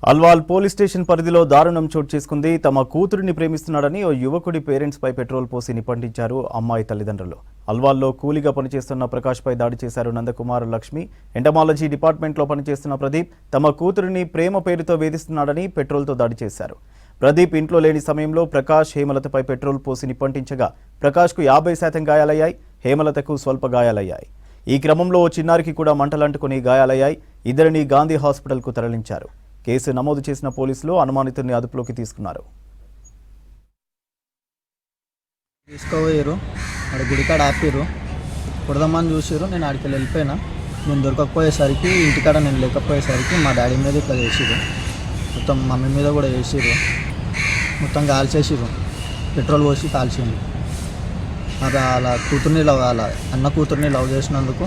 Alwal police station పరిధిలో దారుణం చోటు చేసుకుంది. తమ కూతురిని ప్రేమిస్తున్నాడని ఓ యువకుడి పేరెంట్స్ పై పెట్రోల్ పోసి నిప్పంటించారు అమ్మాయి తల్లిదండ్రులు. అల్వాల్లో కూలీగా పనిచేస్తున్న ప్రకాష్ పై దాడి చేశారు నందకుమార్, లక్ష్మి. ఎంటమాలజీ డిపార్ట్మెంట్లో పనిచేస్తున్న ప్రదీప్ తమ కూతురిని ప్రేమ పేరుతో వేధిస్తున్నాడని పెట్రోల్తో దాడి చేశారు. ప్రదీప్ ఇంట్లో లేని సమయంలో ప్రకాష్ హేమలతపై పెట్రోల్ పోసి నిప్పంటించగా ప్రకాష్కు 50% గాయాలయ్యాయి, హేమలతకు స్వల్ప గాయాలయ్యాయి. ఈ క్రమంలో ఓ చిన్నారికి కూడా మంటలంటుకుని గాయాలయ్యాయి. ఇద్దరిని గాంధీ హాస్పిటల్కు తరలించారు. కేసు నమోదు చేసిన పోలీసులు అనుమానితుడిని అదుపులోకి తీసుకున్నారు. తీసుకోపోయారు, ఆడ గుడికాడ ఆపారు, కొడదామని చూసారు. నేను ఆడికి వెళ్ళిపోయినా. నేను దొరకకపోయేసరికి ఇంటికాడ నేను లేకపోయేసరికి మా డాడీ మీద ఇట్లా చేసిరు, మొత్తం మమ్మీ మీద కూడా చేసిరు, మొత్తం కాల్చేసిరు, పెట్రోల్ పోసి కాల్చిండు. అది అలా కూతుర్ని అలా అన్న కూతుర్ని లవ్ చేసినందుకు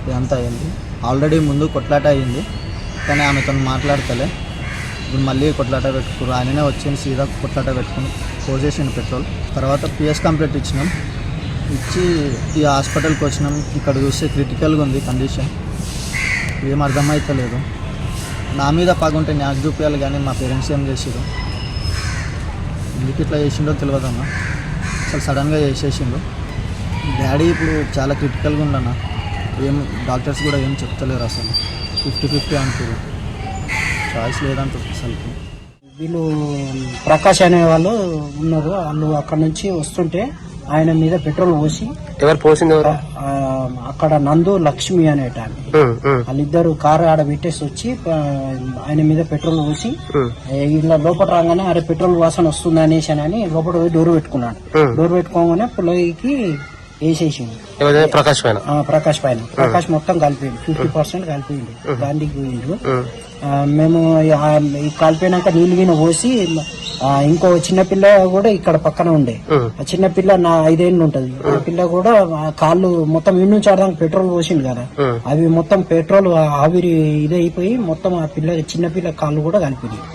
ఇదంతా అయింది. ఆల్రెడీ ముందు కొట్లాట అయింది, కానీ ఆమెతో మాట్లాడతలే. ఇప్పుడు మళ్ళీ కొట్లాట పెట్టుకురు. ఆయననే వచ్చింది, సీదా కొట్లాట పెట్టుకుని పోసేసిండు పెట్రోల్. తర్వాత పిఎస్ కంప్లైంట్ ఇచ్చినాం. ఇచ్చి ఈ హాస్పిటల్కి వచ్చినాం. ఇక్కడ చూస్తే క్రిటికల్గా ఉంది కండిషన్. ఏం అర్థమవుతలేదు. నా మీద పగుంటే నాకు చూపించాలి, కానీ మా పేరెంట్స్ ఏం చేసారు, ఎందుకు ఇట్లా చేసిండో తెలియదన్నా. అసలు సడన్గా చేసేసిండు. డాడీ ఇప్పుడు చాలా క్రిటికల్గా ఉండన్నా. ఏం డాక్టర్స్ కూడా ఏం చెప్తలేరు, అసలు 50-50 అంటారు, చాయిస్ లేదంటారు అసలు. వీళ్ళు ప్రకాష్ అనే వాళ్ళు ఉన్నారు. వాళ్ళు అక్కడ నుంచి వస్తుంటే ఆయన మీద పెట్రోల్ పోసి, ఎవరు పోసింది? అక్కడ నందు, లక్ష్మి అనేట వాళ్ళిద్దరు కారు ఆడ పెట్టేసి వచ్చి ఆయన మీద పెట్రోల్ పోసి ఇలా లోపల రాగానే అరే పెట్రోల్ వాసన వస్తుంది అనేసి అని లోపల పోయి డోర్ పెట్టుకున్నాడు. డోర్ పెట్టుకోగానే పుల్లకి వేసేసింది ప్రకాష్ పైన. ప్రకాష్ మొత్తం కలిపోయింది, 50% కలిపోయింది, గాంధీకి పోయిండు. మేము ఈ కాలిపోయినాక నీళ్ళు గిన పోసి ఇంకో చిన్నపిల్ల కూడా ఇక్కడ పక్కన ఉండే. ఆ చిన్నపిల్ల నా 5 ఏళ్ళు ఉంటది. ఆ పిల్ల కూడా కాళ్ళు మొత్తం ఇంటి నుంచి ఆడదానికి పెట్రోల్ పోసిండు కదా, అవి మొత్తం పెట్రోల్ ఆవిరి ఇదైపోయి మొత్తం ఆ చిన్నపిల్ల కాళ్ళు కూడా కలిపినాయి.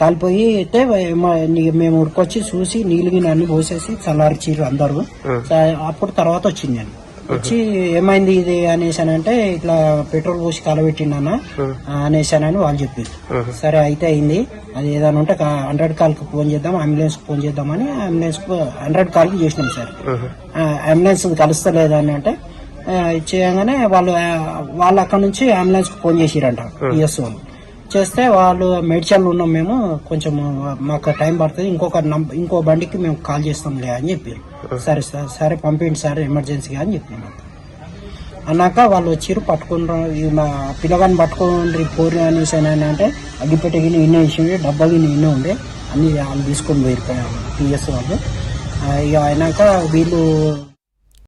కాలిపోయి అయితే మేము ఉరికొచ్చి చూసి నీళ్ళు గిన్నె అన్ని పోసేసి చల్లారిచిర్రు అందరు. అప్పుడు తర్వాత వచ్చింది నేను వచ్చి ఏమైంది ఇది అనేసానంటే ఇట్లా పెట్రోల్ పోసి కాలబెట్టిండన్నా అనేసానని వాళ్ళు చెప్పారు. సరే అయితే అయింది, అది ఏదైనా ఉంటే 100 కాల్కి ఫోన్ చేద్దాం, అంబులెన్స్ ఫోన్ చేద్దామని అంబులెన్స్ 100 కాల్కి చేసినాం సార్. అంబులెన్స్ కలుస్తలేదు అని అంటే చేయగానే వాళ్ళు అక్కడ నుంచి అంబులెన్స్ ఫోన్ చేసిరంట పిఎస్ వాళ్ళు. చేస్తే వాళ్ళు మెడిచల్ ఉన్నాం మేము, కొంచెం మాకు టైం పడుతుంది, ఇంకో బండికి మేము కాల్ చేస్తాంలే అని చెప్పారు. సరే సార్, సరే పంపించండి సార్ ఎమర్జెన్సీగా అని చెప్పినాం. అన్నాక వాళ్ళు వచ్చారు, పట్టుకుని మా పిల్లగాని పట్టుకుని పోరు అనేసి అంటే అగ్గిపెట్ట గిన్నె ఇన్నే వేసిండే, డబ్బా గిన్నె ఇన్నే ఉండే, అన్ని వాళ్ళు తీసుకొని పోయిపోయారు పిఎస్ వాళ్ళు. ఇక అయినాక వీళ్ళు